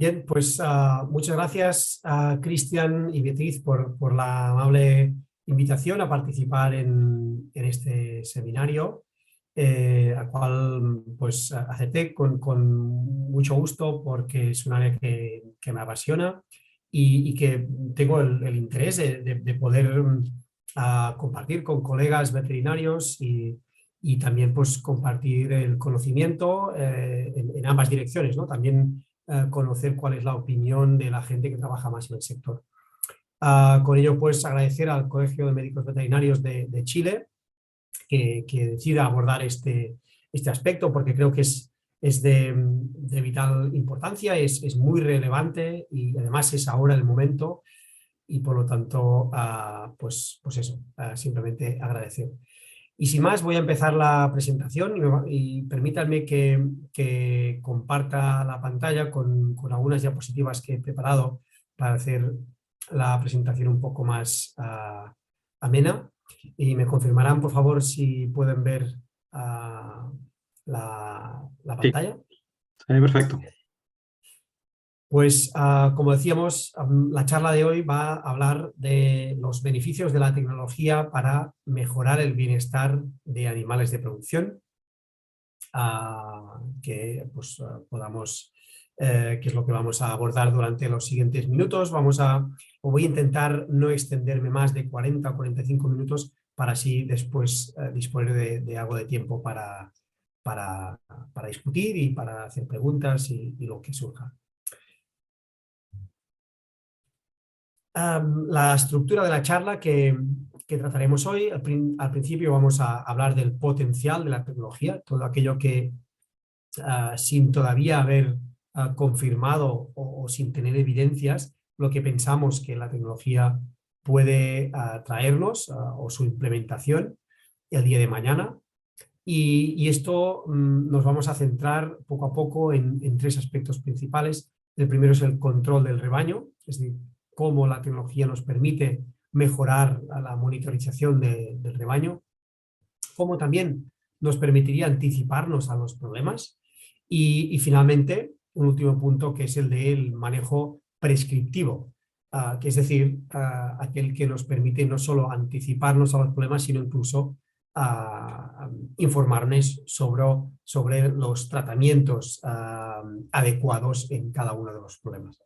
Bien, pues muchas gracias a Cristian y Beatriz por la amable invitación a participar en este seminario, al cual pues acepté con mucho gusto porque es un área que me apasiona y que tengo el interés de poder compartir con colegas veterinarios y también pues compartir el conocimiento en ambas direcciones, ¿no? También conocer cuál es la opinión de la gente que trabaja más en el sector. Con ello, pues agradecer al Colegio de Médicos Veterinarios de Chile que decida abordar este aspecto, porque creo que es de vital importancia, es muy relevante y además es ahora el momento y por lo tanto, pues eso, simplemente agradecer. Y sin más, voy a empezar la presentación y permítanme que comparta la pantalla con algunas diapositivas que he preparado para hacer la presentación un poco más amena. Y me confirmarán, por favor, si pueden ver la Sí, pantalla. perfecto. Pues como decíamos, la charla de hoy va a hablar de los beneficios de la tecnología para mejorar el bienestar de animales de producción, que pues, podamos, que es lo que vamos a abordar durante los siguientes minutos. Voy a intentar no extenderme más de 40 o 45 minutos para así después disponer de algo de tiempo para, para discutir y para hacer preguntas y lo que surja. La estructura de la charla que trataremos hoy, al principio vamos a hablar del potencial de la tecnología, todo aquello que sin todavía haber confirmado o sin tener evidencias, lo que pensamos que la tecnología puede traernos o su implementación el día de mañana. Y esto nos vamos a centrar poco a poco en tres aspectos principales. El primero es el control del rebaño, es decir, cómo la tecnología nos permite mejorar la monitorización del rebaño, cómo también nos permitiría anticiparnos a los problemas y finalmente un último punto que es el del manejo prescriptivo, que es decir, aquel que nos permite no solo anticiparnos a los problemas, sino incluso informarnos sobre los tratamientos adecuados en cada uno de los problemas.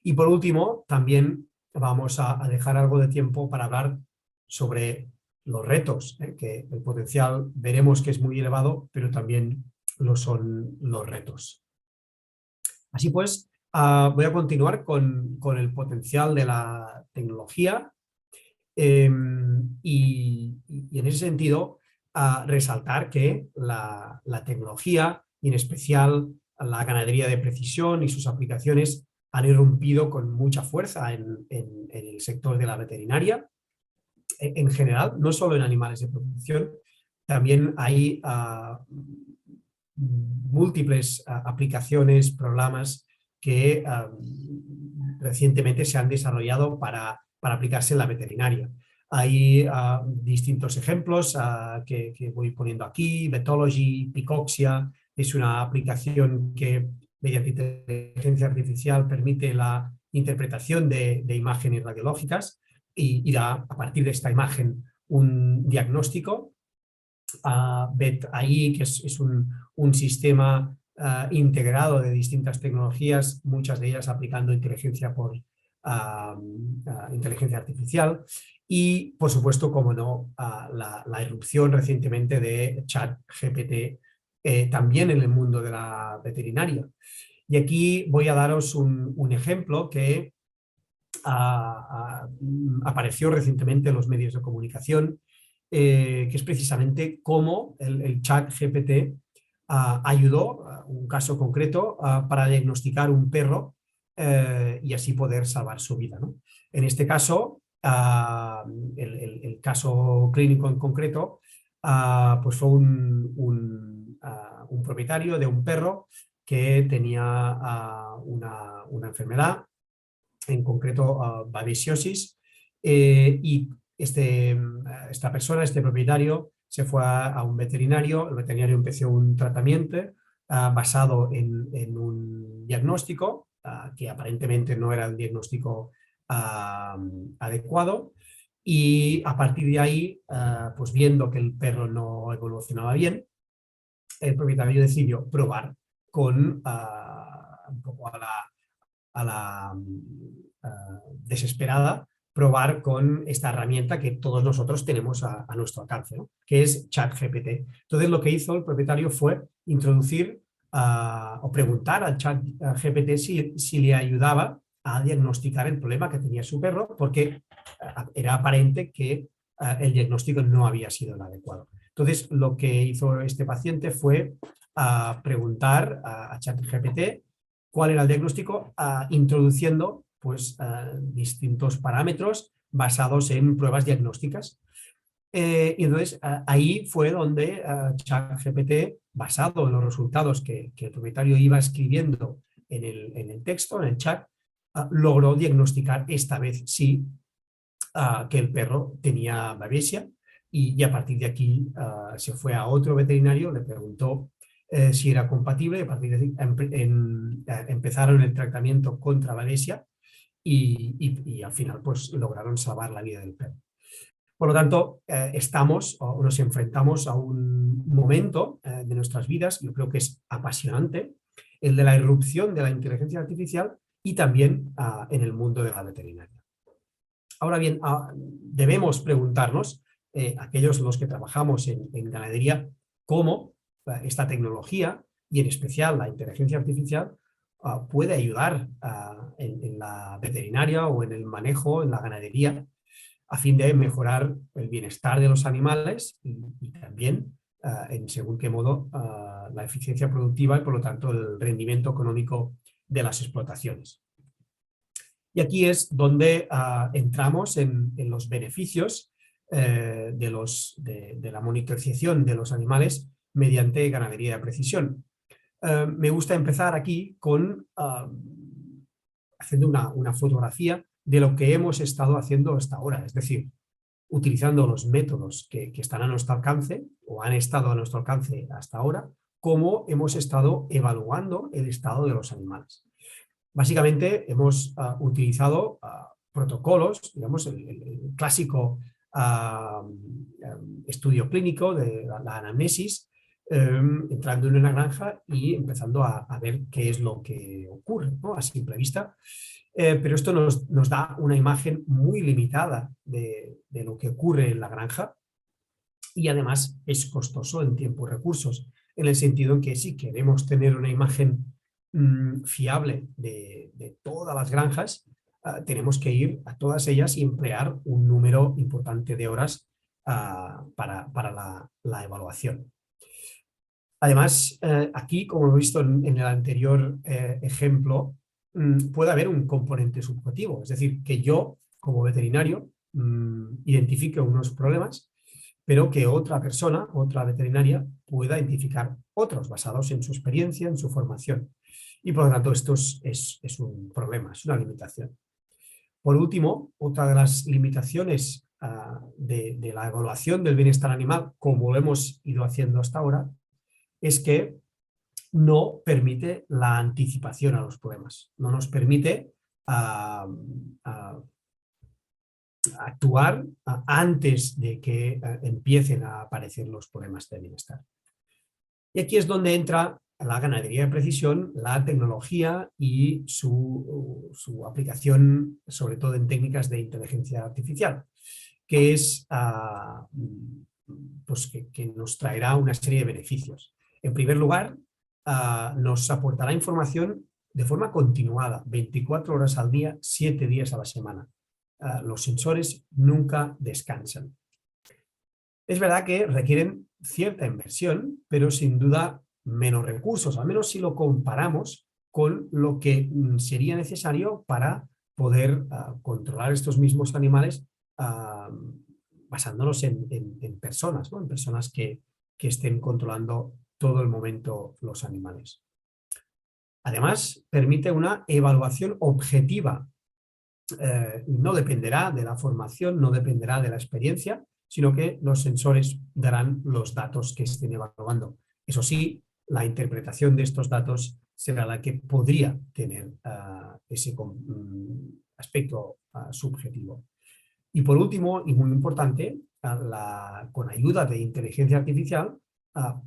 Y por último, también vamos a dejar algo de tiempo para hablar sobre los retos, que el potencial veremos que es muy elevado, pero también lo son los retos. Así pues, voy a continuar con el potencial de la tecnología y en ese sentido resaltar que la tecnología y en especial la ganadería de precisión y sus aplicaciones han irrumpido con mucha fuerza en el sector de la veterinaria en general, no solo en animales de producción. También hay múltiples aplicaciones, programas que recientemente se han desarrollado para aplicarse en la veterinaria. Hay distintos ejemplos que voy poniendo aquí. Vetology, Picoxia, es una aplicación que mediante inteligencia artificial permite la interpretación de imágenes radiológicas y da a partir de esta imagen un diagnóstico. VetAI, que es un sistema integrado de distintas tecnologías, muchas de ellas aplicando inteligencia por inteligencia artificial y, por supuesto, como no, la irrupción recientemente de ChatGPT también en el mundo de la veterinaria. Y aquí voy a daros un ejemplo que apareció recientemente en los medios de comunicación, que es precisamente cómo el ChatGPT ayudó, un caso concreto, para diagnosticar un perro y así poder salvar su vida, ¿no? En este caso, el caso clínico en concreto, pues fue un propietario de un perro que tenía una enfermedad, en concreto babesiosis, y esta persona, este propietario, se fue a un veterinario. El veterinario empezó un tratamiento basado en un diagnóstico que aparentemente no era el diagnóstico adecuado, y a partir de ahí, pues viendo que el perro no evolucionaba bien, el propietario decidió probar con un poco a la desesperada, probar con esta herramienta que todos nosotros tenemos a nuestro alcance, ¿no? Que es ChatGPT. Entonces lo que hizo el propietario fue introducir o preguntar al ChatGPT si le ayudaba a diagnosticar el problema que tenía su perro, porque era aparente que el diagnóstico no había sido el adecuado. Entonces lo que hizo este paciente fue preguntar a ChatGPT cuál era el diagnóstico, introduciendo pues, distintos parámetros basados en pruebas diagnósticas. Y entonces ahí fue donde ChatGPT, basado en los resultados que el propietario iba escribiendo en el texto, en el chat, logró diagnosticar esta vez sí que el perro tenía babesia, y a partir de aquí se fue a otro veterinario, le preguntó si era compatible, y a partir de ahí empezaron el tratamiento contra babesia y al final pues lograron salvar la vida del perro. Por lo tanto, estamos o nos enfrentamos a un momento de nuestras vidas, yo creo que es apasionante, el de la irrupción de la inteligencia artificial y también en el mundo de la veterinaria. Ahora bien, debemos preguntarnos, aquellos los que trabajamos en ganadería, cómo esta tecnología y en especial la inteligencia artificial puede ayudar en la veterinaria o en el manejo, en la ganadería, a fin de mejorar el bienestar de los animales y también, en según qué modo, la eficiencia productiva y por lo tanto el rendimiento económico de las explotaciones. Y aquí es donde entramos en los beneficios de la monitorización de los animales mediante ganadería de precisión. Me gusta empezar aquí con haciendo una fotografía de lo que hemos estado haciendo hasta ahora, es decir, utilizando los métodos que están a nuestro alcance o han estado a nuestro alcance hasta ahora, cómo hemos estado evaluando el estado de los animales. Básicamente hemos utilizado protocolos, digamos, el clásico estudio clínico de la anamnesis, entrando en una granja y empezando a ver qué es lo que ocurre, ¿no? A simple vista. Pero esto nos da una imagen muy limitada de lo que ocurre en la granja, y además es costoso en tiempo y recursos, en el sentido en que si queremos tener una imagen fiable de todas las granjas, tenemos que ir a todas ellas y emplear un número importante de horas para la evaluación. Además, aquí, como hemos visto en el anterior ejemplo, puede haber un componente subjetivo, es decir, que yo, como veterinario, identifique unos problemas, pero que otra persona, otra veterinaria, pueda identificar otros basados en su experiencia, en su formación. Y por lo tanto esto es un problema, es una limitación. Por último, otra de las limitaciones de la evaluación del bienestar animal, como lo hemos ido haciendo hasta ahora, es que no permite la anticipación a los problemas, no nos permite actuar antes de que empiecen a aparecer los problemas de bienestar. Y aquí es donde entra la ganadería de precisión, la tecnología y su aplicación, sobre todo en técnicas de inteligencia artificial, que es pues que nos traerá una serie de beneficios. En primer lugar, nos aportará información de forma continuada, 24 horas al día, 7 días a la semana. Los sensores nunca descansan. Es verdad que requieren cierta inversión, pero sin duda menos recursos, al menos si lo comparamos con lo que sería necesario para poder controlar estos mismos animales basándonos en personas, ¿no? En personas que estén controlando todo el momento los animales. Además, permite una evaluación objetiva. No dependerá de la formación, no dependerá de la experiencia, sino que los sensores darán los datos que estén evaluando. Eso sí, la interpretación de estos datos será la que podría tener ese aspecto subjetivo. Y por último, y muy importante, con ayuda de inteligencia artificial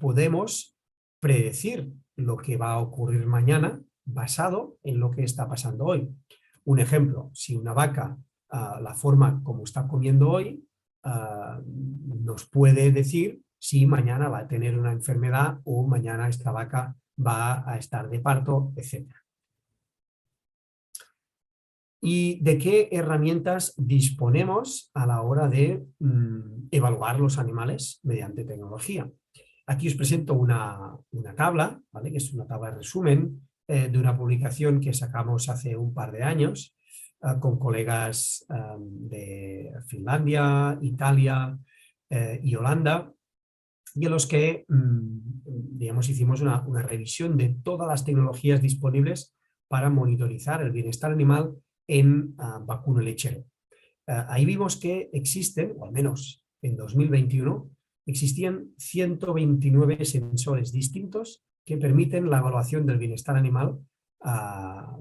podemos predecir lo que va a ocurrir mañana basado en lo que está pasando hoy. Un ejemplo, si una vaca, la forma como está comiendo hoy, nos puede decir si mañana va a tener una enfermedad o mañana esta vaca va a estar de parto, etc. ¿Y de qué herramientas disponemos a la hora de evaluar los animales mediante tecnología? Aquí os presento una tabla, ¿vale? Que es una tabla de resumen de una publicación que sacamos hace un par de años con colegas de Finlandia, Italia y Holanda, y en los que digamos, hicimos una revisión de todas las tecnologías disponibles para monitorizar el bienestar animal en vacuno lechero. Ahí vimos que existen, o al menos en 2021, existían 129 sensores distintos que permiten la evaluación del bienestar animal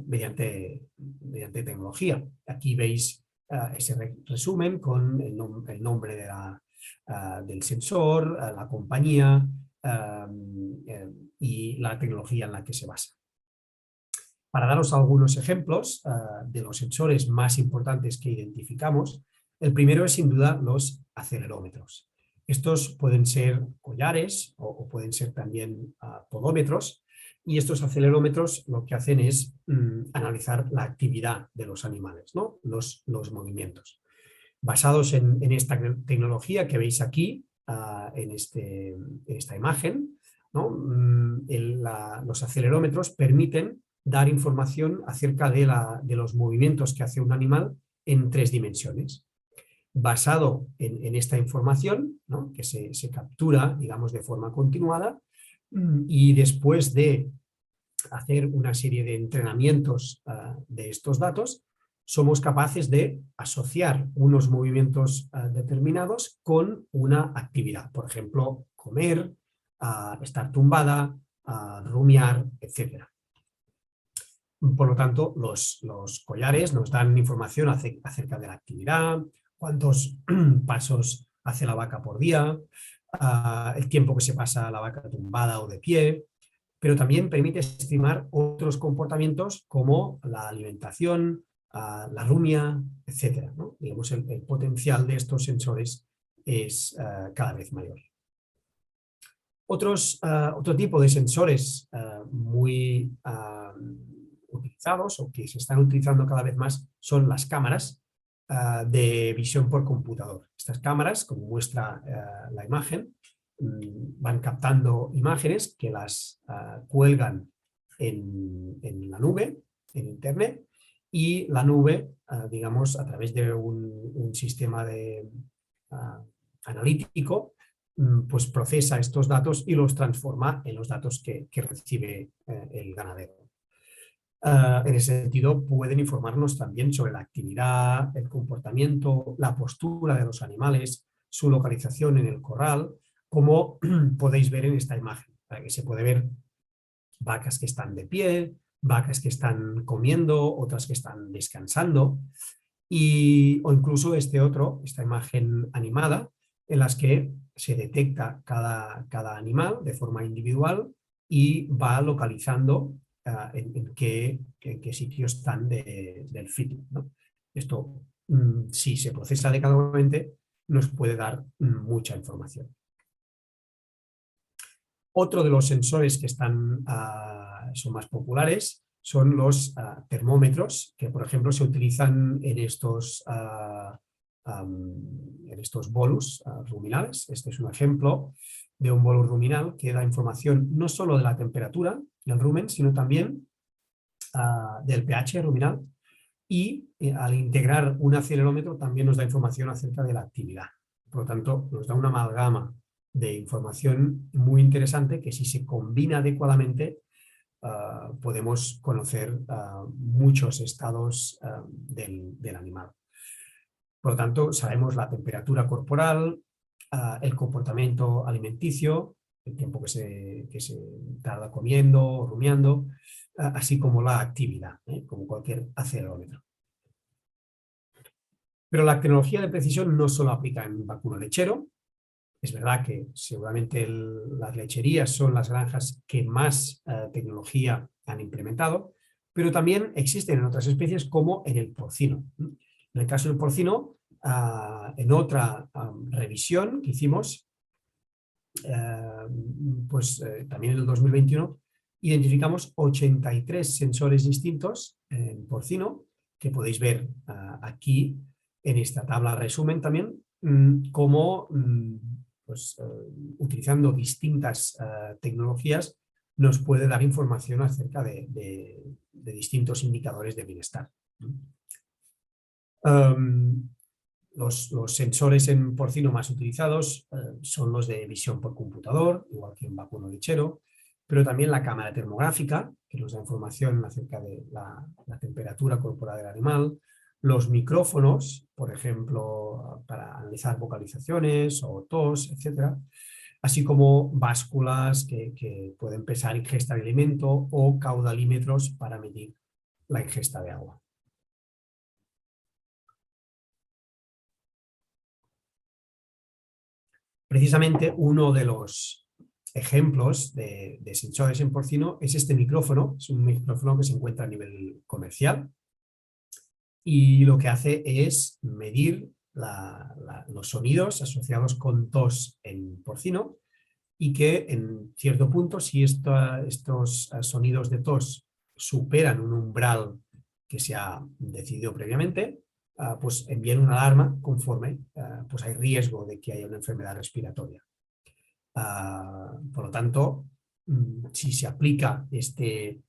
mediante tecnología. Aquí veis ese resumen con el nombre del sensor, la compañía y la tecnología en la que se basa. Para daros algunos ejemplos de los sensores más importantes que identificamos, el primero es sin duda los acelerómetros. Estos pueden ser collares o pueden ser también podómetros, y estos acelerómetros lo que hacen es analizar la actividad de los animales, ¿no? los movimientos. Basados en esta tecnología que veis aquí, en esta imagen, ¿no? Los acelerómetros permiten dar información acerca de los movimientos que hace un animal en 3 dimensiones. Basado en esta información, ¿no? Que se captura, digamos, de forma continuada, y después de hacer una serie de entrenamientos de estos datos, somos capaces de asociar unos movimientos determinados con una actividad. Por ejemplo, comer, estar tumbada, rumiar, etc. Por lo tanto, los collares nos dan información acerca de la actividad, cuántos pasos hace la vaca por día, el tiempo que se pasa la vaca tumbada o de pie, pero también permite estimar otros comportamientos como la alimentación, la rumia, etc., ¿no? Digamos, el potencial de estos sensores es cada vez mayor. Otro tipo de sensores muy utilizados o que se están utilizando cada vez más son las cámaras de visión por computador. Estas cámaras, como muestra la imagen, van captando imágenes que las cuelgan en la nube, en internet, y la nube, digamos, a través de un sistema analítico, pues procesa estos datos y los transforma en los datos que recibe el ganadero. En ese sentido, pueden informarnos también sobre la actividad, el comportamiento, la postura de los animales, su localización en el corral, como podéis ver en esta imagen, para que se puede ver vacas que están de pie, vacas que están comiendo, otras que están descansando, o incluso esta imagen animada, en las que se detecta cada animal de forma individual y va localizando en qué sitio están del feed, ¿no? Esto, si se procesa adecuadamente, nos puede dar mucha información. Otro de los sensores que son más populares son los termómetros, que por ejemplo se utilizan en estos bolus ruminales. Este es un ejemplo de un bolus ruminal que da información no solo de la temperatura del rumen, sino también del pH ruminal, y al integrar un acelerómetro también nos da información acerca de la actividad. Por lo tanto, nos da una amalgama de información muy interesante que, si se combina adecuadamente, podemos conocer muchos estados del animal. Por lo tanto, sabemos la temperatura corporal, el comportamiento alimenticio, el tiempo que se tarda comiendo o rumiando, así como la actividad, como cualquier acelerómetro. Pero la tecnología de precisión no solo aplica en vacuno lechero. Es verdad que seguramente las lecherías son las granjas que más tecnología han implementado, pero también existen en otras especies como en el porcino. En el caso del porcino, en otra revisión que hicimos, también en el 2021, identificamos 83 sensores distintos en porcino, que podéis ver aquí en esta tabla resumen también, cómo utilizando distintas tecnologías nos puede dar información acerca de distintos indicadores de bienestar. Los sensores en porcino más utilizados son los de visión por computador, igual que en vacuno lechero, pero también la cámara termográfica, que nos da información acerca de la temperatura corporal del animal, los micrófonos, por ejemplo, para analizar vocalizaciones o tos, etc., así como básculas que pueden pesar ingesta de alimento o caudalímetros para medir la ingesta de agua. Precisamente uno de los ejemplos de sensores en porcino es este micrófono. Es un micrófono que se encuentra a nivel comercial y lo que hace es medir los sonidos asociados con tos en porcino y que en cierto punto, si estos sonidos de tos superan un umbral que se ha decidido previamente, pues envían una alarma conforme pues hay riesgo de que haya una enfermedad respiratoria. Por lo tanto, si se aplica este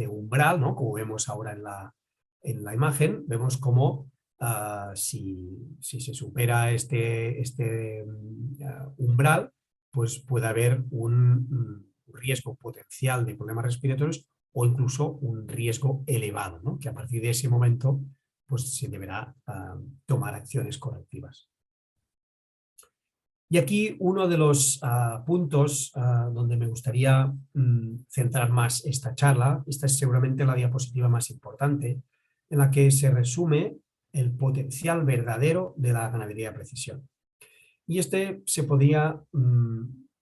umbral, ¿no? Como vemos ahora en la imagen, vemos cómo si se supera este umbral, pues puede haber un riesgo potencial de problemas respiratorios o incluso un riesgo elevado, ¿no? Que a partir de ese momento pues se deberá tomar acciones correctivas. Y aquí uno de los puntos donde me gustaría centrar más esta charla, esta es seguramente la diapositiva más importante, en la que se resume el potencial verdadero de la ganadería de precisión. Y este se podría,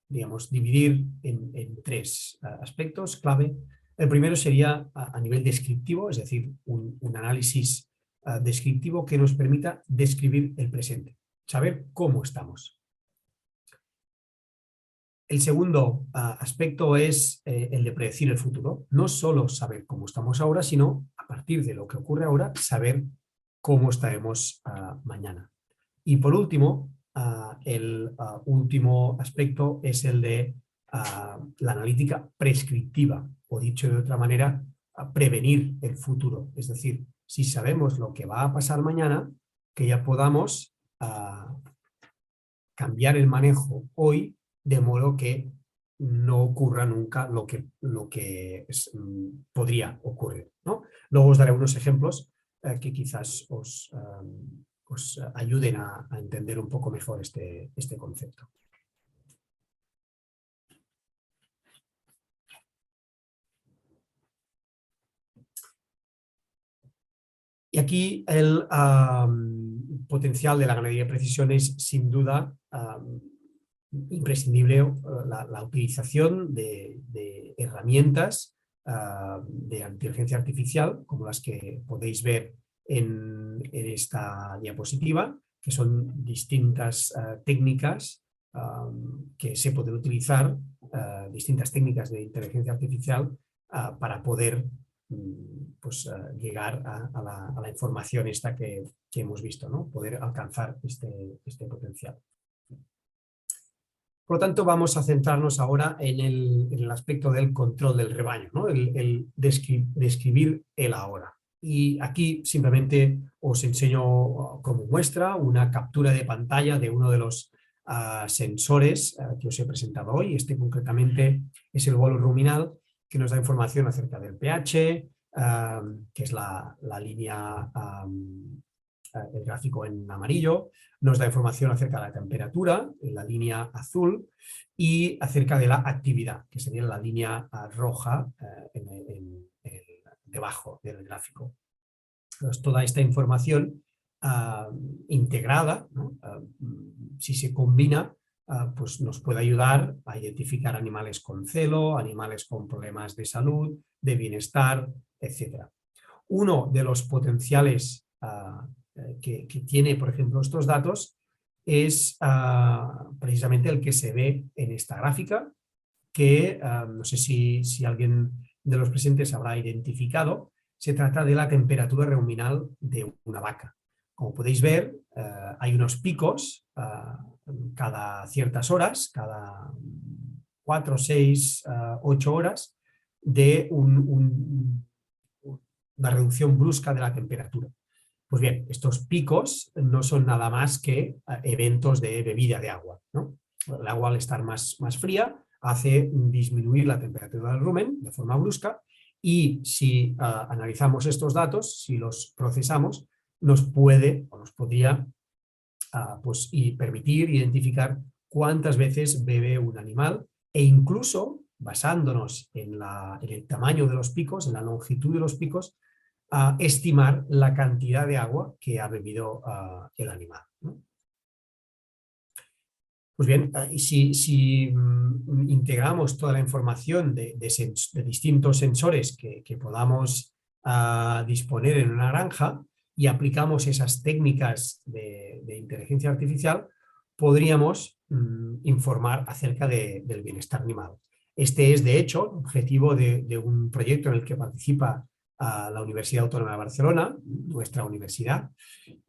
digamos, dividir en tres aspectos clave. El primero sería a nivel descriptivo, es decir, un análisis descriptivo que nos permita describir el presente, saber cómo estamos. El segundo aspecto es el de predecir el futuro. No solo saber cómo estamos ahora, sino a partir de lo que ocurre ahora, saber cómo estaremos mañana. Y por último, el último aspecto es el de la analítica prescriptiva, o dicho de otra manera, prevenir el futuro. Es decir, si sabemos lo que va a pasar mañana, que ya podamos cambiar el manejo hoy de modo que no ocurra nunca lo que podría ocurrir, ¿no? Luego os daré unos ejemplos que quizás os ayuden a entender un poco mejor este concepto. Y aquí el potencial de la ganadería de precisión es sin duda imprescindible la utilización de herramientas de inteligencia artificial, como las que podéis ver en esta diapositiva, que son distintas técnicas que se pueden utilizar, distintas técnicas de inteligencia artificial para poder llegar a la información esta que hemos visto, ¿no? Poder alcanzar este potencial. Por lo tanto, vamos a centrarnos ahora en el aspecto del control del rebaño, ¿no? el describir el ahora. Y aquí simplemente os enseño como muestra una captura de pantalla de uno de los sensores que os he presentado hoy. Este concretamente es el bolo ruminal, que nos da información acerca del pH, que es la línea el gráfico en amarillo, nos da información acerca de la temperatura, en la línea azul, y acerca de la actividad, que sería la línea roja debajo del gráfico. Entonces, toda esta información integrada, ¿no? Si se combina, pues nos puede ayudar a identificar animales con celo, animales con problemas de salud, de bienestar, etc. Uno de los potenciales que tiene, por ejemplo, estos datos es precisamente el que se ve en esta gráfica, que no sé si alguien de los presentes habrá identificado. Se trata de la temperatura ruminal de una vaca. Como podéis ver, hay unos picos cada ciertas horas, cada 4, 6, 8 horas, de una reducción brusca de la temperatura. Pues bien, estos picos no son nada más que eventos de bebida de agua, ¿no? El agua, al estar más fría, hace disminuir la temperatura del rumen de forma brusca, y si analizamos estos datos, si los procesamos, nos podría pues, permitir identificar cuántas veces bebe un animal, e incluso, basándonos en el tamaño de los picos, en la longitud de los picos, estimar la cantidad de agua que ha bebido el animal, ¿no? Pues bien, si integramos toda la información de distintos sensores que podamos disponer en una granja, y aplicamos esas técnicas de inteligencia artificial, podríamos informar acerca del bienestar animal. Este es, de hecho, objetivo de un proyecto en el que participa la Universidad Autónoma de Barcelona, nuestra universidad,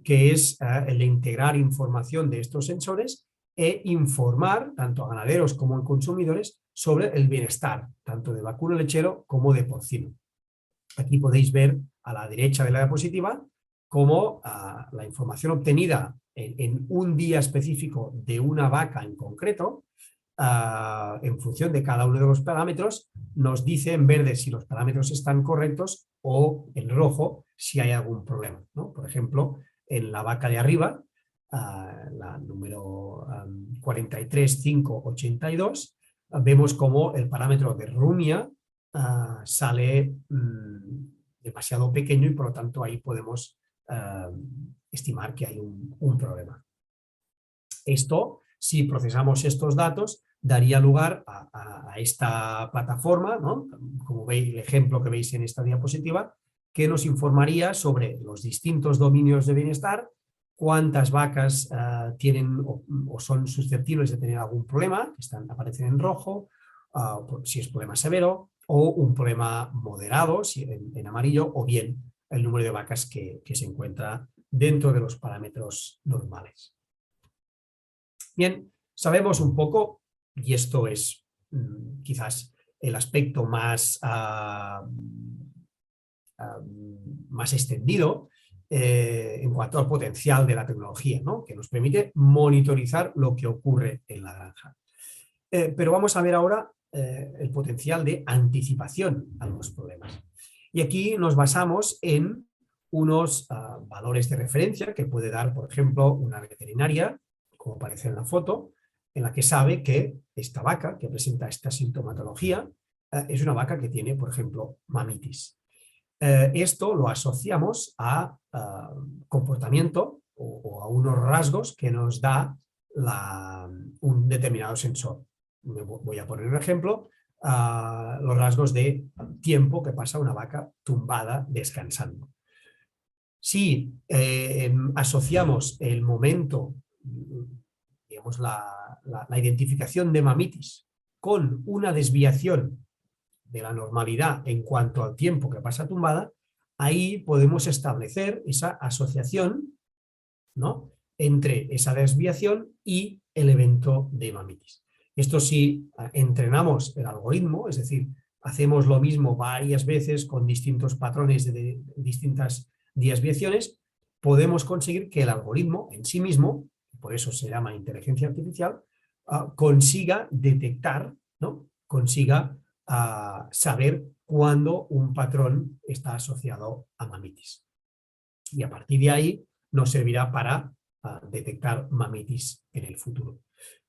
que es el de integrar información de estos sensores e informar tanto a ganaderos como a consumidores sobre el bienestar, tanto de vacuno lechero como de porcino. Aquí podéis ver a la derecha de la diapositiva cómo la información obtenida en un día específico de una vaca en concreto, en función de cada uno de los parámetros, nos dice en verde si los parámetros están correctos, o en rojo si hay algún problema, ¿no? Por ejemplo, en la vaca de arriba, la número 43.582, vemos como el parámetro de rumia sale demasiado pequeño, y por lo tanto ahí podemos estimar que hay un problema. Esto, si procesamos estos datos, daría lugar a esta plataforma, ¿no? Como veis, el ejemplo que veis en esta diapositiva, que nos informaría sobre los distintos dominios de bienestar, cuántas vacas tienen o son susceptibles de tener algún problema, que aparecen en rojo, si es problema severo, o un problema moderado, si en amarillo, o bien el número de vacas que se encuentra dentro de los parámetros normales. Bien, sabemos un poco, y esto es quizás el aspecto más extendido en cuanto al potencial de la tecnología, ¿no? Que nos permite monitorizar lo que ocurre en la granja. Pero vamos a ver ahora el potencial de anticipación a los problemas. Y aquí nos basamos en unos valores de referencia que puede dar, por ejemplo, una veterinaria, como aparece en la foto, en la que sabe que esta vaca que presenta esta sintomatología es una vaca que tiene, por ejemplo, mamitis. Esto lo asociamos a comportamiento o a unos rasgos que nos da un determinado sensor. Voy a poner un ejemplo, los rasgos de tiempo que pasa una vaca tumbada descansando. Si asociamos el momento, digamos la identificación de mamitis, con una desviación de la normalidad en cuanto al tiempo que pasa tumbada, ahí podemos establecer esa asociación, ¿no?, entre esa desviación y el evento de mamitis. Esto, si entrenamos el algoritmo, es decir, hacemos lo mismo varias veces con distintos patrones de distintas desviaciones, podemos conseguir que el algoritmo en sí mismo, por eso se llama inteligencia artificial, consiga detectar, ¿no?, consiga saber cuándo un patrón está asociado a mamitis. Y a partir de ahí nos servirá para detectar mamitis en el futuro.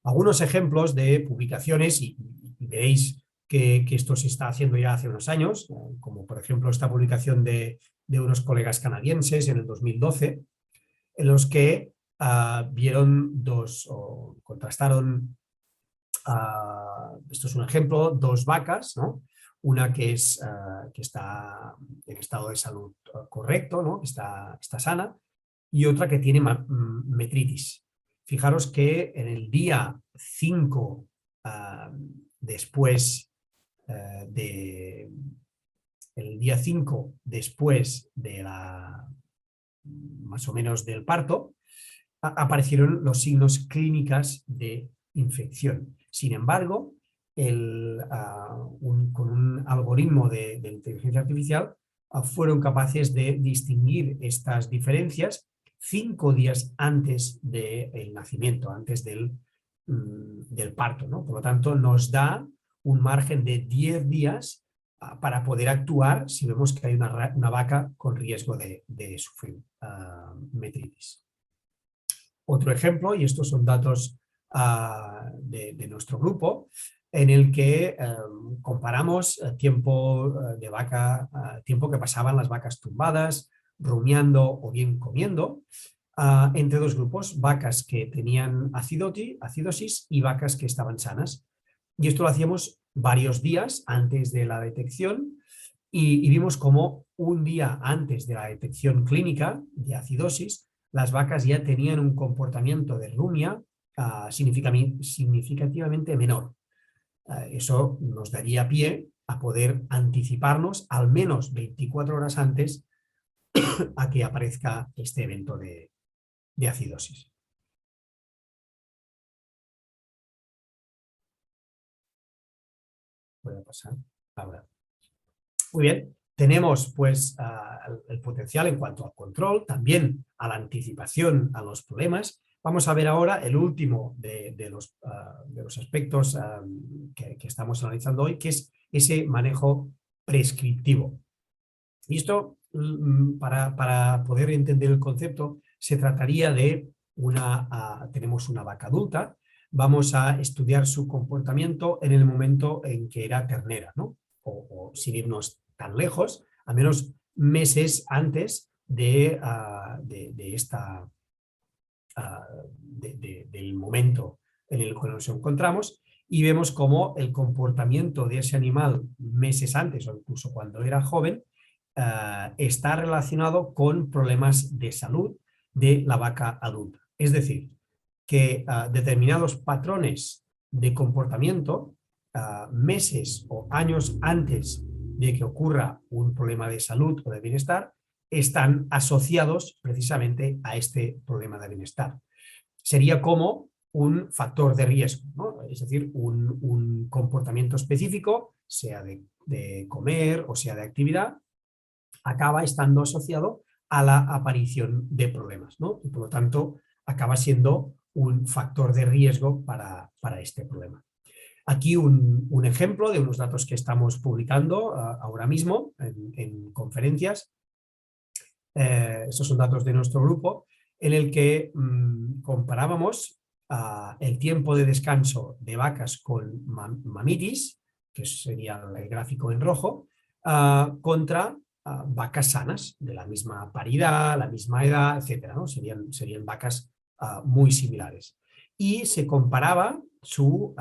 Algunos ejemplos de publicaciones, y veréis que esto se está haciendo ya hace unos años, como por ejemplo esta publicación de unos colegas canadienses en el 2012, en los que vieron o contrastaron, esto es un ejemplo, dos vacas, ¿no? Una que está en estado de salud correcto, ¿no? Está sana, y otra que tiene metritis. Fijaros que en el día 5 después el día 5 después de más o menos del parto, aparecieron los signos clínicos de infección. Sin embargo, con un algoritmo de inteligencia artificial fueron capaces de distinguir estas diferencias 5 días antes del nacimiento, antes del parto, ¿no? Por lo tanto, nos da un margen de 10 días para poder actuar si vemos que hay una vaca con riesgo de sufrir metritis. Otro ejemplo, y estos son datos de nuestro grupo, en el que comparamos tiempo tiempo que pasaban las vacas tumbadas, rumiando o bien comiendo, entre dos grupos, vacas que tenían acidosis y vacas que estaban sanas. Y esto lo hacíamos varios días antes de la detección y vimos como un día antes de la detección clínica de acidosis, las vacas ya tenían un comportamiento de rumia significativamente menor. Eso nos daría pie a poder anticiparnos al menos 24 horas antes a que aparezca este evento de acidosis. Voy a pasar ahora. Muy bien, tenemos pues el potencial en cuanto al control, también a la anticipación a los problemas. Vamos a ver ahora el último de los aspectos que estamos analizando hoy, que es ese manejo prescriptivo. Y esto, para poder entender el concepto, se trataría de tenemos una vaca adulta, vamos a estudiar su comportamiento en el momento en que era ternera, ¿no? O sin irnos tan lejos, a menos meses antes del momento en el que nos encontramos, y vemos cómo el comportamiento de ese animal meses antes o incluso cuando era joven está relacionado con problemas de salud de la vaca adulta. Es decir, que determinados patrones de comportamiento meses o años antes de que ocurra un problema de salud o de bienestar están asociados precisamente a este problema de bienestar. Sería como un factor de riesgo, ¿no? Es decir, un comportamiento específico, sea de comer o sea de actividad, acaba estando asociado a la aparición de problemas, ¿no? Y por lo tanto acaba siendo un factor de riesgo para este problema. Aquí un ejemplo de unos datos que estamos publicando ahora mismo en conferencias. Estos son datos de nuestro grupo, en el que comparábamos el tiempo de descanso de vacas con mamitis, que sería el gráfico en rojo, contra vacas sanas, de la misma paridad, la misma edad, etc., ¿no? Serían vacas muy similares. Y se comparaba su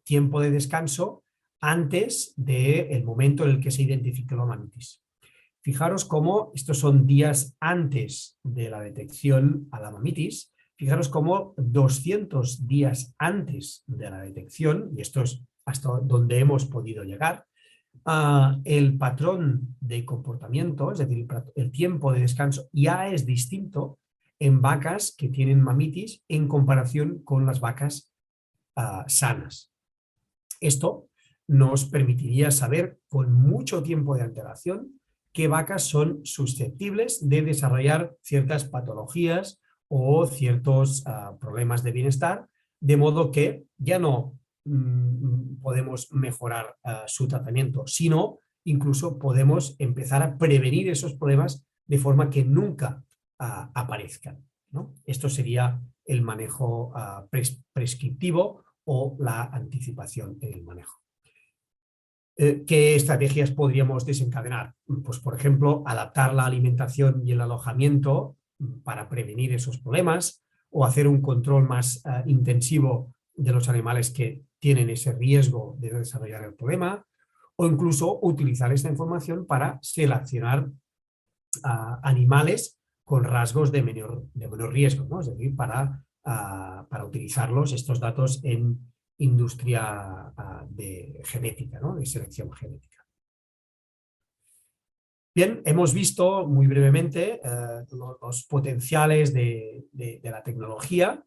tiempo de descanso antes del momento en el que se identificó la mamitis. Fijaros cómo estos son días antes de la detección a la mamitis. Fijaros cómo 200 días antes de la detección, y esto es hasta donde hemos podido llegar, el patrón de comportamiento, es decir, el tiempo de descanso, ya es distinto en vacas que tienen mamitis en comparación con las vacas sanas. Esto nos permitiría saber con mucho tiempo de antelación qué vacas son susceptibles de desarrollar ciertas patologías o ciertos problemas de bienestar, de modo que ya no podemos mejorar su tratamiento, sino incluso podemos empezar a prevenir esos problemas de forma que nunca aparezcan, ¿no? Esto sería el manejo prescriptivo o la anticipación en el manejo. ¿Qué estrategias podríamos desencadenar? Pues, por ejemplo, adaptar la alimentación y el alojamiento para prevenir esos problemas, o hacer un control más intensivo de los animales que tienen ese riesgo de desarrollar el problema, o incluso utilizar esta información para seleccionar animales con rasgos de menor riesgo, ¿no? Es decir, para utilizarlos, estos datos, en industria de genética, ¿no? De selección genética. Bien, hemos visto muy brevemente los potenciales de la tecnología.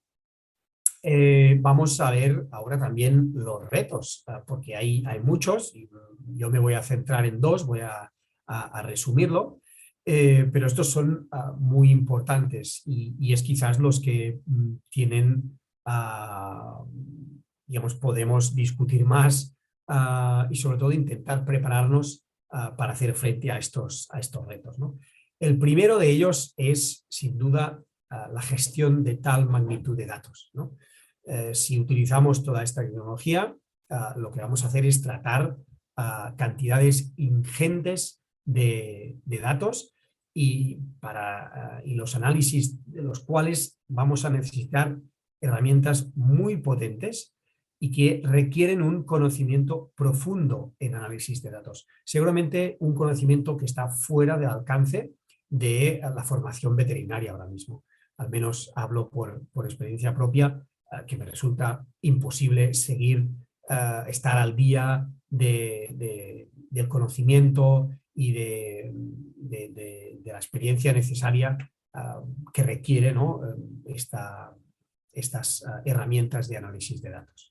Vamos a ver ahora también los retos, porque hay muchos, y yo me voy a centrar en dos, voy a resumirlo, pero estos son muy importantes, y es quizás los que tienen, digamos, podemos discutir más, y sobre todo intentar prepararnos para hacer frente a estos retos, ¿no? El primero de ellos es, sin duda, la gestión de tal magnitud de datos, ¿no? Si utilizamos toda esta tecnología, lo que vamos a hacer es tratar cantidades ingentes de datos, y los análisis de los cuales vamos a necesitar herramientas muy potentes y que requieren un conocimiento profundo en análisis de datos. Seguramente un conocimiento que está fuera del alcance de la formación veterinaria ahora mismo. Al menos hablo por experiencia propia, que me resulta imposible seguir, estar al día del conocimiento y de la experiencia necesaria que requiere, ¿no? Estas herramientas de análisis de datos.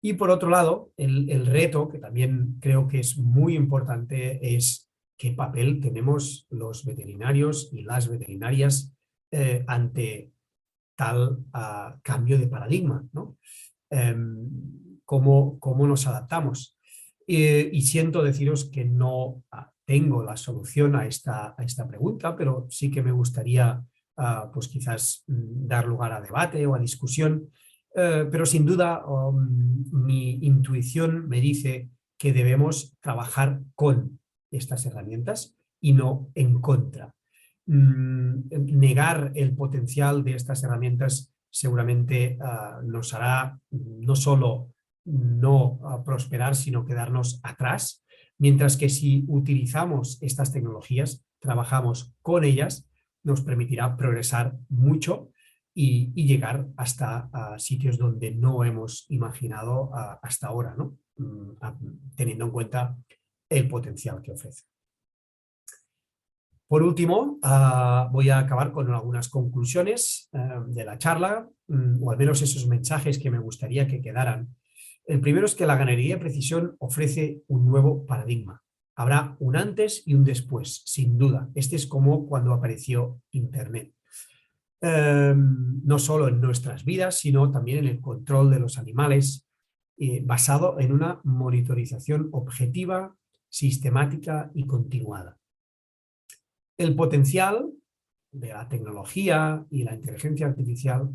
Y por otro lado, el reto, que también creo que es muy importante, es qué papel tenemos los veterinarios y las veterinarias ante tal cambio de paradigma, ¿no? ¿Cómo nos adaptamos? Y siento deciros que no tengo la solución a esta pregunta, pero sí que me gustaría pues quizás dar lugar a debate o a discusión. Pero sin duda mi intuición me dice que debemos trabajar con estas herramientas y no en contra. Negar el potencial de estas herramientas seguramente nos hará no solo no prosperar, sino quedarnos atrás, mientras que si utilizamos estas tecnologías, trabajamos con ellas, nos permitirá progresar mucho y llegar hasta sitios donde no hemos imaginado hasta ahora, ¿no? Teniendo en cuenta el potencial que ofrece. Por último, voy a acabar con algunas conclusiones de la charla, o al menos esos mensajes que me gustaría que quedaran. El primero es que la ganadería de precisión ofrece un nuevo paradigma. Habrá un antes y un después, sin duda. Este es como cuando apareció Internet. No solo en nuestras vidas, sino también en el control de los animales, basado en una monitorización objetiva, sistemática y continuada. El potencial de la tecnología y la inteligencia artificial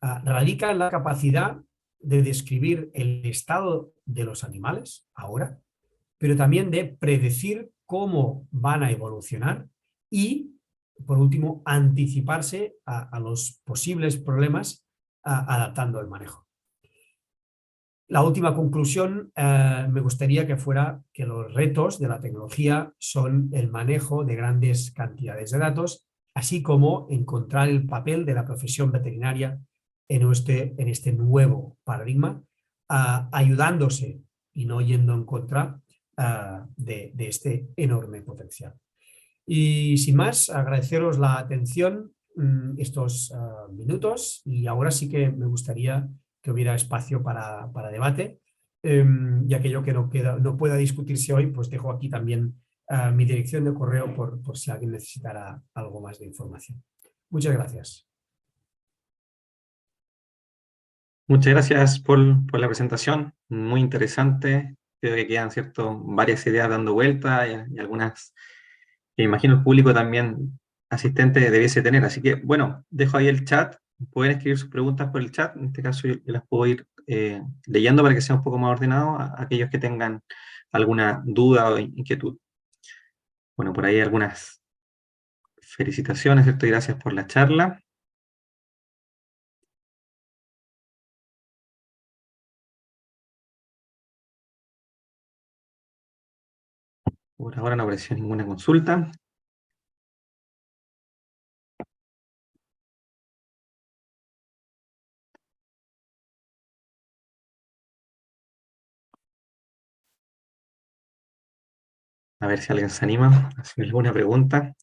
radica en la capacidad de describir el estado de los animales ahora, pero también de predecir cómo van a evolucionar y, por último, anticiparse a los posibles problemas adaptando el manejo. La última conclusión me gustaría que fuera que los retos de la tecnología son el manejo de grandes cantidades de datos, así como encontrar el papel de la profesión veterinaria en este nuevo paradigma, ayudándose y no yendo en contra de este enorme potencial. Y sin más, agradeceros la atención estos minutos, y ahora sí que me gustaría que hubiera espacio para debate, y aquello que no pueda discutirse hoy, pues dejo aquí también mi dirección de correo por si alguien necesitara algo más de información. Muchas gracias. Muchas gracias por la presentación, muy interesante. Creo que quedan varias ideas dando vuelta y algunas que imagino el público también asistente debiese tener. Así que, bueno, dejo ahí el chat. Pueden escribir sus preguntas por el chat. En este caso, yo las puedo ir leyendo para que sea un poco más ordenado a aquellos que tengan alguna duda o inquietud. Bueno, por ahí algunas felicitaciones, ¿cierto? Y gracias por la charla. Por ahora no apareció ninguna consulta. A ver si alguien se anima a hacer alguna pregunta.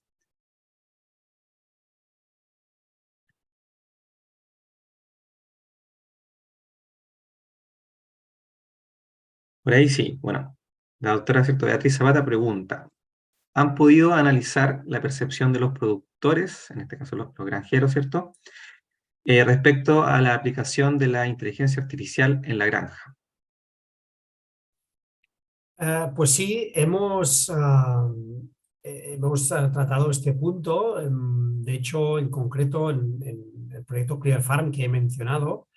Por ahí sí. Bueno, la doctora, ¿cierto? Beatriz Zapata pregunta, ¿han podido analizar la percepción de los productores, en este caso los granjeros, ¿cierto? Respecto a la aplicación de la inteligencia artificial en la granja? Pues sí, hemos tratado este punto. De hecho, en concreto, en el proyecto Clear Farm que he mencionado,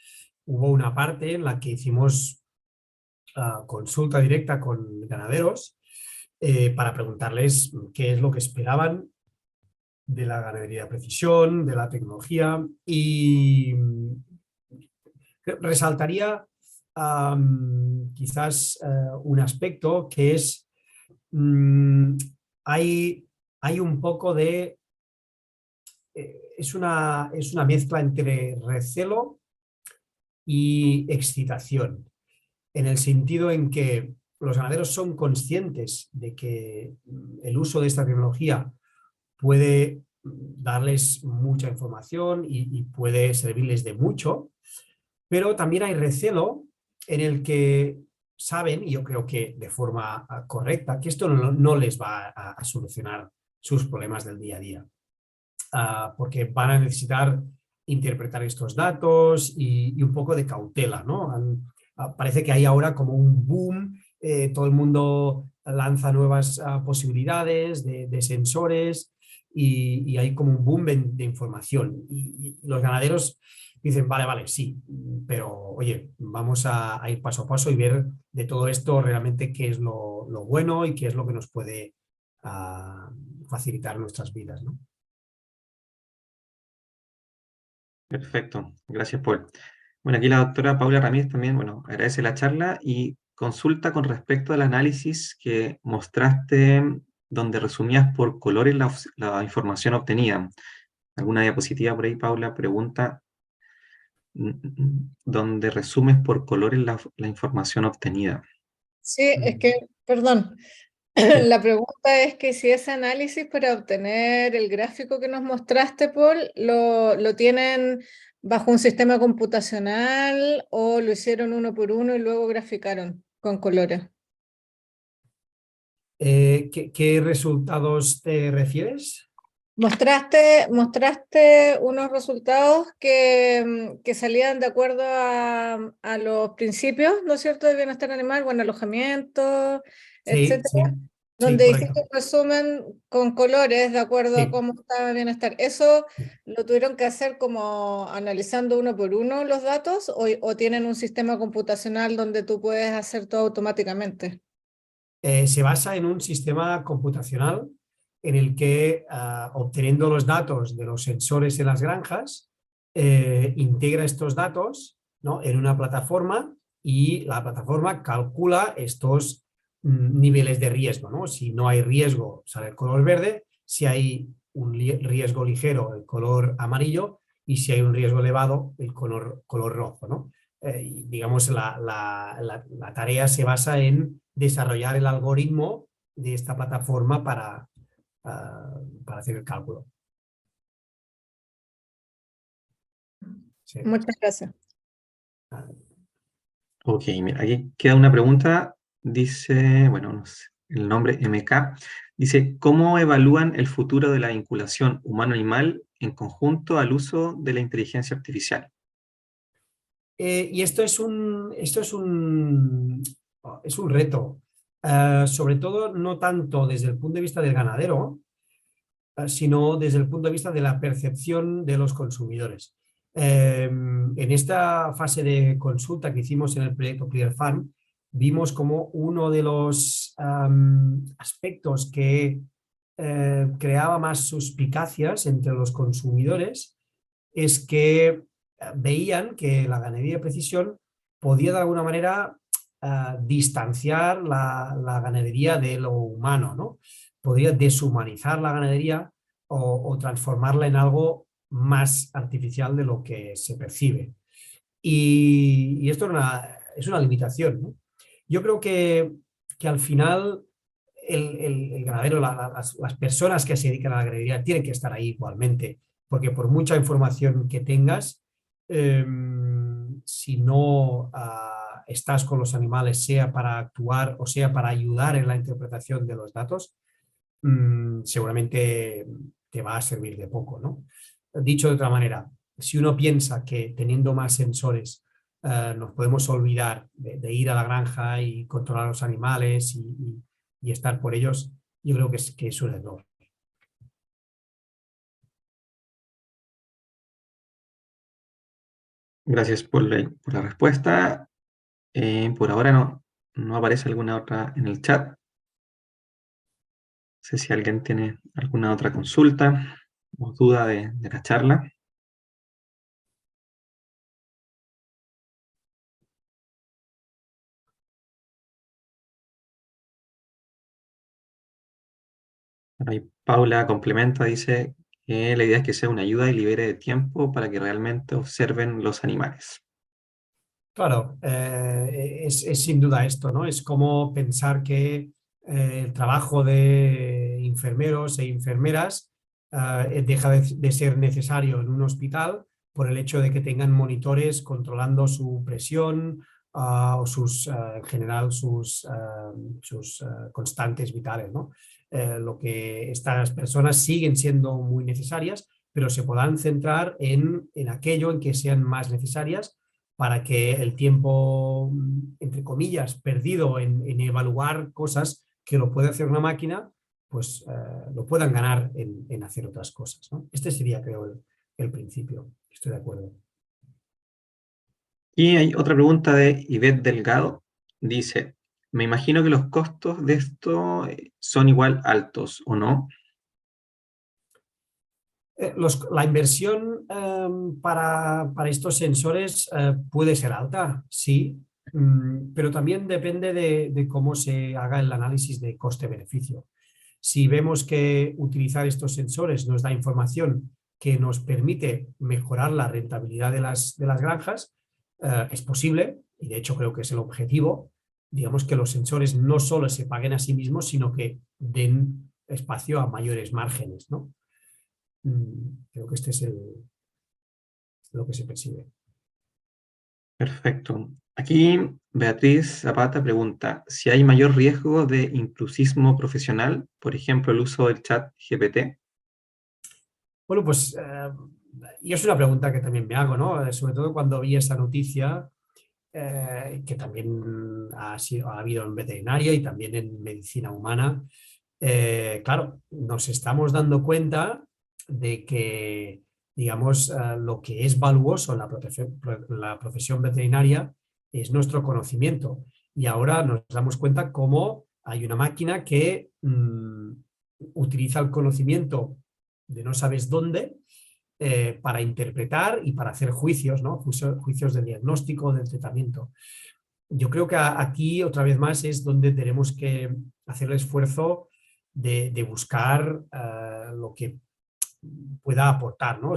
hubo una parte en la que hicimos consulta directa con ganaderos para preguntarles qué es lo que esperaban de la ganadería de precisión, de la tecnología y resaltaría quizás un aspecto que es mm, hay, hay un poco de es una mezcla entre recelo y excitación, en el sentido en que los ganaderos son conscientes de que el uso de esta tecnología puede darles mucha información y puede servirles de mucho, pero también hay recelo en el que saben, y yo creo que de forma correcta, que esto no les va a solucionar sus problemas del día a día, porque van a necesitar interpretar estos datos y un poco de cautela, ¿no? Parece que hay ahora como un boom, todo el mundo lanza nuevas posibilidades de sensores y hay como un boom de información. Y los ganaderos dicen, vale, vale, sí, pero oye, vamos a ir paso a paso y ver de todo esto realmente qué es lo bueno y qué es lo que nos puede facilitar nuestras vidas, ¿no? Perfecto, gracias Paul. Bueno, aquí la doctora Paula Ramírez también, bueno, agradece la charla y consulta con respecto al análisis que mostraste donde resumías por colores la información obtenida. ¿Alguna diapositiva por ahí, Paula? Pregunta, donde resumes por colores la información obtenida. Sí, es que, perdón, Sí. la pregunta es que si ese análisis para obtener el gráfico que nos mostraste, Paul, lo tienen bajo un sistema computacional o lo hicieron uno por uno y luego graficaron con colores. ¿Qué resultados te refieres? Mostraste unos resultados que salían de acuerdo a los principios, ¿no es cierto?, de bienestar animal, buen alojamiento, Sí, etcétera, sí, sí, donde correcto. hiciste un resumen con colores de acuerdo a Sí. cómo estaba el bienestar. ¿Eso lo tuvieron que hacer como analizando uno por uno los datos o tienen un sistema computacional donde tú puedes hacer todo automáticamente? Se basa en un sistema computacional en el que, obteniendo los datos de los sensores en las granjas, integra estos datos, ¿no?, en una plataforma y la plataforma calcula estos niveles de riesgo, ¿no? Si no hay riesgo, sale el color verde; si hay un riesgo ligero, el color amarillo; y si hay un riesgo elevado, el color rojo, ¿no? Digamos, la tarea se basa en desarrollar el algoritmo de esta plataforma para hacer el cálculo. Sí. Muchas gracias. Ok, mira, aquí queda una pregunta. Dice, bueno, no sé, el nombre MK. Dice, ¿cómo evalúan el futuro de la vinculación humano-animal en conjunto al uso de la inteligencia artificial? Y es un reto, sobre todo no tanto desde el punto de vista del ganadero, sino desde el punto de vista de la percepción de los consumidores. En esta fase de consulta que hicimos en el proyecto ClearFarm, vimos como uno de los aspectos que creaba más suspicacias entre los consumidores es que veían que la ganadería de precisión podía de alguna manera distanciar la ganadería de lo humano, ¿no? Podría deshumanizar la ganadería o transformarla en algo más artificial de lo que se percibe. Y esto es una limitación, ¿no? Yo creo que al final el ganadero, las personas que se dedican a la ganadería tienen que estar ahí igualmente, porque por mucha información que tengas, si no estás con los animales, sea para actuar o sea para ayudar en la interpretación de los datos, seguramente te va a servir de poco, ¿no? Dicho de otra manera, si uno piensa que teniendo más sensores nos podemos olvidar de ir a la granja y controlar los animales y estar por ellos, yo creo que es un error. Gracias por la respuesta. Por ahora no aparece alguna otra en el chat. No sé si alguien tiene alguna otra consulta o duda de la charla. Ahí Paula complementa, dice que la idea es que sea una ayuda y libere de tiempo para que realmente observen los animales. Claro, es sin duda esto, ¿no? Es como pensar que el trabajo de enfermeros e enfermeras deja de ser necesario en un hospital por el hecho de que tengan monitores controlando su presión o en general sus constantes vitales, ¿no? Lo que estas personas siguen siendo muy necesarias, pero se podrán centrar en aquello en que sean más necesarias para que el tiempo, entre comillas, perdido en evaluar cosas que lo puede hacer una máquina, pues lo puedan ganar en hacer otras cosas, ¿no? Este sería, creo, el principio. Estoy de acuerdo. Y hay otra pregunta de Ivette Delgado. Dice, me imagino que los costos de esto son igual altos, ¿o no? La inversión para estos sensores puede ser alta, sí, pero también depende de cómo se haga el análisis de coste-beneficio. Si vemos que utilizar estos sensores nos da información que nos permite mejorar la rentabilidad de las granjas, es posible, y de hecho creo que es el objetivo, digamos que los sensores no solo se paguen a sí mismos, sino que den espacio a mayores márgenes, ¿no? Creo que este es lo que se percibe. Perfecto. Aquí Beatriz Zapata pregunta si hay mayor riesgo de intrusismo profesional, por ejemplo, el uso del chat GPT. Bueno, pues y es una pregunta que también me hago, ¿no? Sobre todo cuando vi esta noticia, que también ha habido en veterinaria y también en medicina humana. Claro, nos estamos dando cuenta de que, digamos, lo que es valuoso en la profesión veterinaria es nuestro conocimiento. Y ahora nos damos cuenta cómo hay una máquina que utiliza el conocimiento de no sabes dónde para interpretar y para hacer juicios, ¿no? Juicios de diagnóstico, de tratamiento. Yo creo que aquí, otra vez más, es donde tenemos que hacer el esfuerzo de buscar lo que pueda aportar, ¿no?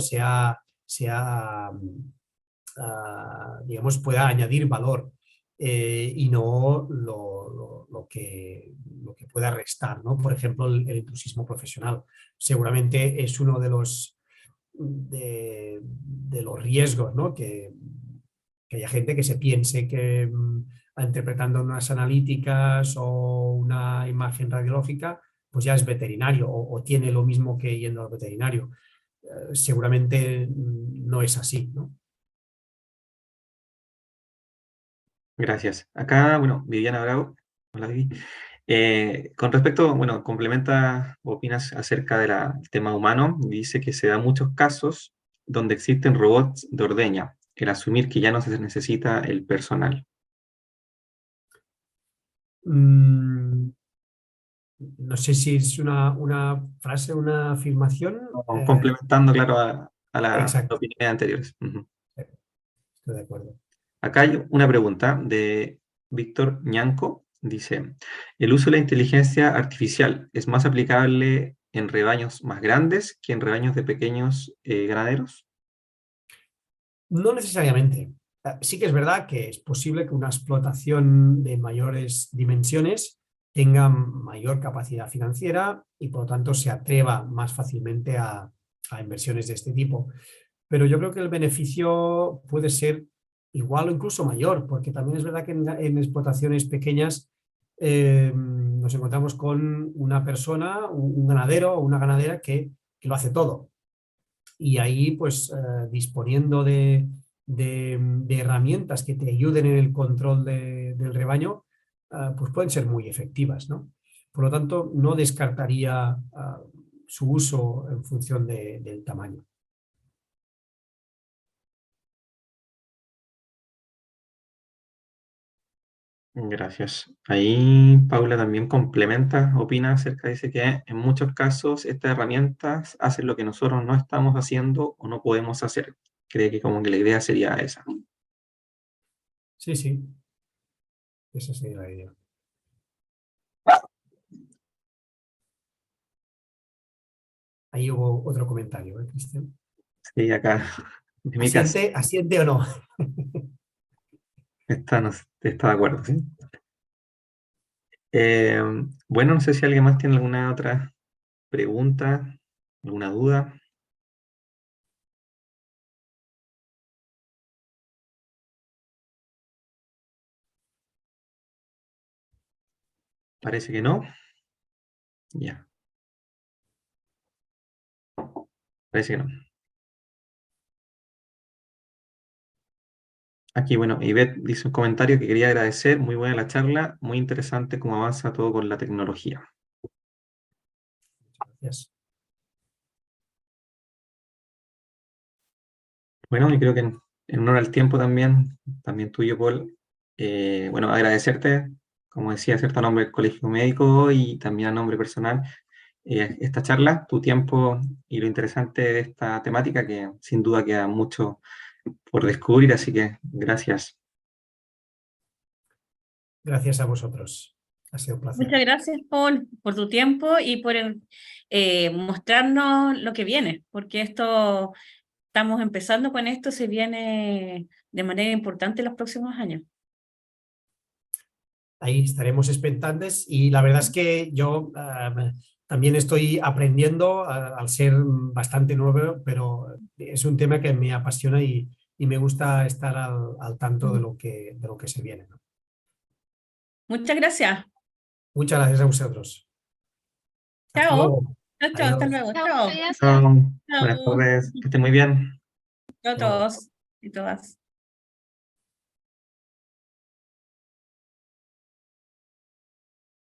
Digamos, pueda añadir valor y no lo que pueda restar, ¿no? Por ejemplo, el intrusismo profesional. Seguramente es uno de los riesgos, ¿no? Que haya gente que se piense que interpretando unas analíticas o una imagen radiológica, pues ya es veterinario o tiene lo mismo que yendo al veterinario. Seguramente no es así, ¿no? Gracias. Acá, bueno, Viviana Bravo, hola Vivi, Con respecto, bueno, complementa, opinas acerca del tema humano, dice que se da muchos casos donde existen robots de ordeña, el asumir que ya no se necesita el personal. Mm, no sé si es una frase, una afirmación. Complementando, claro, a las Exacto, opiniones anteriores. Ujú. estoy de acuerdo. Acá hay una pregunta de Víctor Ñanco. Dice, ¿el uso de la inteligencia artificial es más aplicable en rebaños más grandes que en rebaños de pequeños ganaderos? No necesariamente. Sí que es verdad que es posible que una explotación de mayores dimensiones tenga mayor capacidad financiera y por lo tanto se atreva más fácilmente a inversiones de este tipo. Pero yo creo que el beneficio puede ser igual o incluso mayor, porque también es verdad que en explotaciones pequeñas nos encontramos con una persona, un ganadero o una ganadera que lo hace todo. Y ahí, pues, disponiendo de herramientas que te ayuden en el control del rebaño, pues pueden ser muy efectivas, ¿no? Por lo tanto, no descartaría su uso en función del tamaño. Gracias. Ahí Paula también complementa, opina acerca, dice que en muchos casos estas herramientas hacen lo que nosotros no estamos haciendo o no podemos hacer. Cree que como que la idea sería esa. Sí, sí, esa sería la idea. Ahí hubo otro comentario, ¿eh, Cristian? Sí, acá, en mi caso, ¿Asiente o no? está de acuerdo, ¿sí? Eh, bueno, no sé si alguien más tiene alguna otra pregunta, alguna duda. Parece que no. Ya, parece que no. Aquí, bueno, Ivette dice un comentario que quería agradecer. Muy buena la charla, muy interesante cómo avanza todo con la tecnología. Gracias. Bueno, y creo que en honor al tiempo también tuyo, Paul, bueno, agradecerte, como decía, cierto, a nombre del Colegio Médico y también a nombre personal, esta charla, tu tiempo y lo interesante de esta temática, que sin duda queda mucho por descubrir, así que gracias. Gracias a vosotros. Ha sido un placer. Muchas gracias, Paul, por tu tiempo y por mostrarnos lo que viene, porque esto, estamos empezando con esto, se viene de manera importante en los próximos años. Ahí estaremos expectantes y la verdad es que yo también estoy aprendiendo al ser bastante nuevo, pero es un tema que me apasiona y me gusta estar al tanto de lo que se viene, ¿no? Muchas gracias. Muchas gracias a vosotros. Hasta Chao. luego. Chao, chao, hasta Adiós. luego. Chao, Chao. gracias. Chao. Buenas Chao. tardes, que esté muy bien. Chao a Chao. todos y todas.